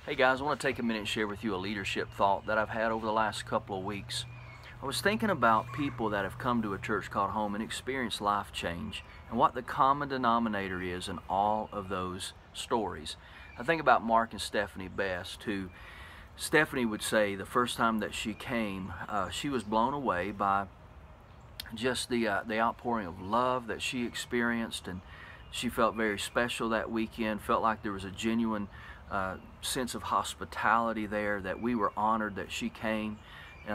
Hey guys, I want to take a minute and share with you a leadership thought that I've had over the last couple of weeks. I was thinking about people that have come to a church called home and experienced life change and what the common denominator is in all of those stories. I think about Mark and Stephanie Best, who Stephanie would say the first time that she came, she was blown away by just the outpouring of love that she experienced, and she felt very special that weekend, felt like there was a genuine sense of hospitality there, that we were honored that she came.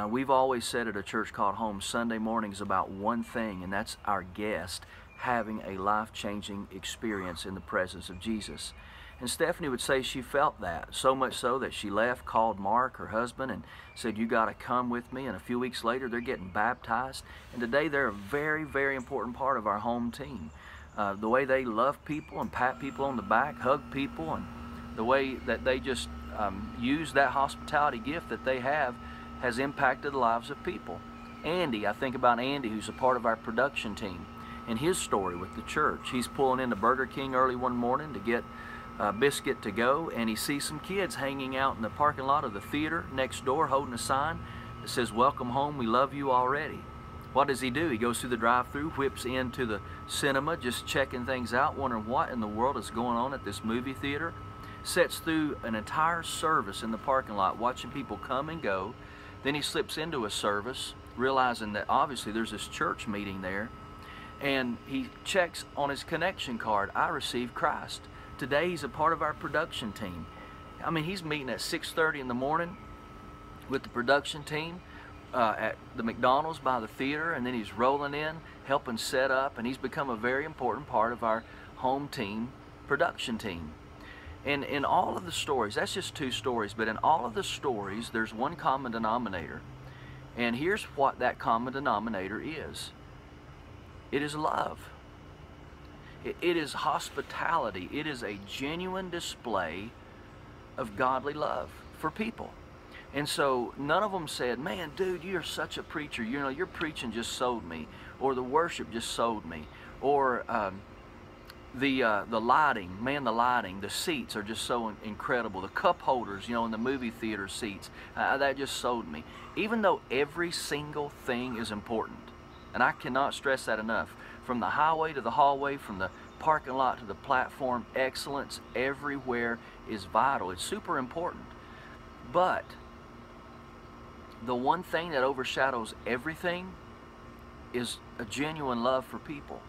We've always said at a church called home, Sunday mornings about one thing, and that's our guest having a life-changing experience in the presence of Jesus. And Stephanie would say she felt that, so much so that she left, called Mark, her husband, and said, "You got to come with me." And a few weeks later, they're getting baptized. And today, they're a very, very important part of our home team. The way they love people and pat people on the back, hug people, and the way that they just use that hospitality gift that they have has impacted the lives of people. Andy, I think about Andy, who's a part of our production team, and his story with the church. He's pulling into Burger King early one morning to get a biscuit to go, and he sees some kids hanging out in the parking lot of the theater next door holding a sign that says, "Welcome home, we love you already." What does he do? He goes through the drive-thru, whips into the cinema, just checking things out, wondering what in the world is going on at this movie theater. Sits through an entire service in the parking lot watching people come and go. Then he slips into a service, realizing that obviously there's this church meeting there, and he checks on his connection card, "I received Christ." Today he's a part of our production team. I mean, he's meeting at 6:30 in the morning with the production team at the McDonald's by the theater, and then he's rolling in, helping set up, and he's become a very important part of our home team production team. And in all of the stories, that's just two stories, but in all of the stories, there's one common denominator. And here's what that common denominator is. It is love. It is hospitality. It is a genuine display of godly love for people. And so none of them said, "Man, dude, you're such a preacher. You know, your preaching just sold me," or "the worship just sold me," or the lighting, man, the lighting, the seats are just so incredible. The cup holders, you know, in the movie theater seats, that just sold me. Even though every single thing is important, and I cannot stress that enough, from the highway to the hallway, from the parking lot to the platform, excellence everywhere is vital. It's super important. But the one thing that overshadows everything is a genuine love for people.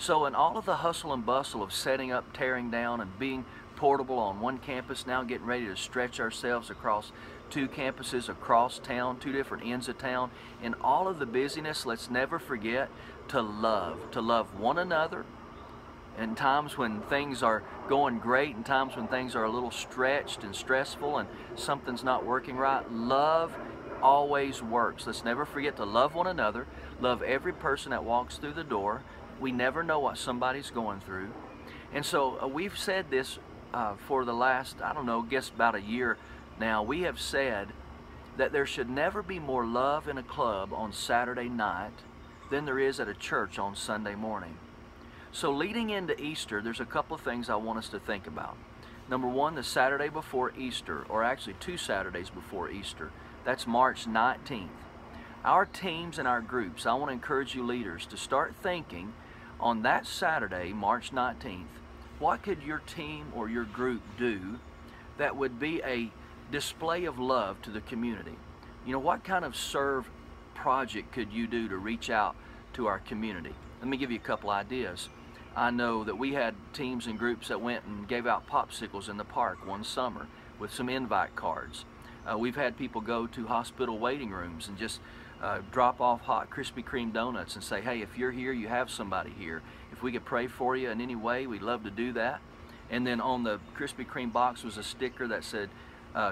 So in all of the hustle and bustle of setting up, tearing down, and being portable on one campus, now getting ready to stretch ourselves across two campuses across town, two different ends of town, in all of the busyness, let's never forget to love one another. In times when things are going great, and times when things are a little stretched and stressful and something's not working right, love always works. Let's never forget to love one another, love every person that walks through the door. We never know what somebody's going through. And so we've said this for the last, I don't know, guess about a year now. We have said that there should never be more love in a club on Saturday night than there is at a church on Sunday morning. So leading into Easter, there's a couple of things I want us to think about. Number one, the Saturday before Easter, or actually 2 Saturdays before Easter. That's March 19th. Our teams and our groups, I want to encourage you leaders to start thinking on that Saturday, March 19th, what could your team or your group do that would be a display of love to the community? You know, what kind of serve project could you do to reach out to our community? Let me give you a couple ideas. I know that we had teams and groups that went and gave out popsicles in the park one summer with some invite cards. We've had people go to hospital waiting rooms and just drop off hot Krispy Kreme donuts and say, "Hey, if you're here, you have somebody here. If we could pray for you in any way, we'd love to do that." And then on the Krispy Kreme box was a sticker that said,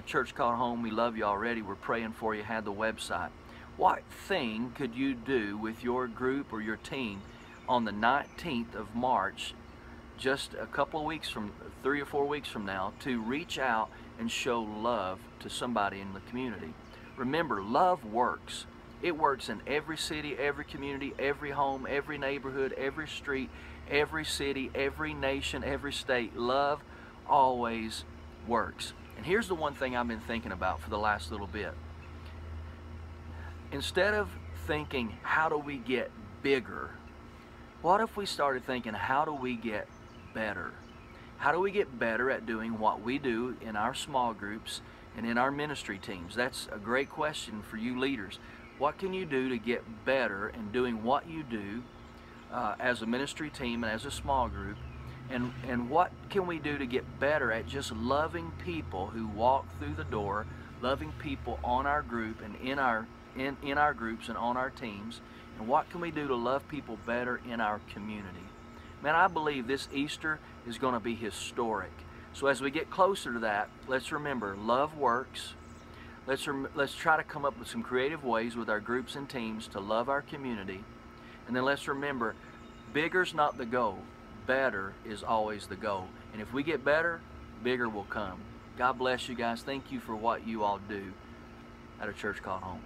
"Church called home, we love you already, we're praying for you," had the website. What thing could you do with your group or your team on the 19th of March, just a couple of weeks from, 3 or 4 weeks from now, to reach out and show love to somebody in the community? Remember, love works. It works in every city, every community, every home, every neighborhood, every street, every city, every nation, every state. Love always works. And here's the one thing I've been thinking about for the last little bit. Instead of thinking, how do we get bigger? What if we started thinking, how do we get better? How do we get better at doing what we do in our small groups and in our ministry teams? That's a great question for you leaders. What can you do to get better in doing what you do as a ministry team and as a small group? And what can we do to get better at just loving people who walk through the door, loving people on our group and in our groups and on our teams? And what can we do to love people better in our community? Man, I believe this Easter is going to be historic. So as we get closer to that, let's remember, love works. Let's try to come up with some creative ways with our groups and teams to love our community. And then let's remember, bigger's not the goal. Better is always the goal. And if we get better, bigger will come. God bless you guys. Thank you for what you all do at A Church Called Home.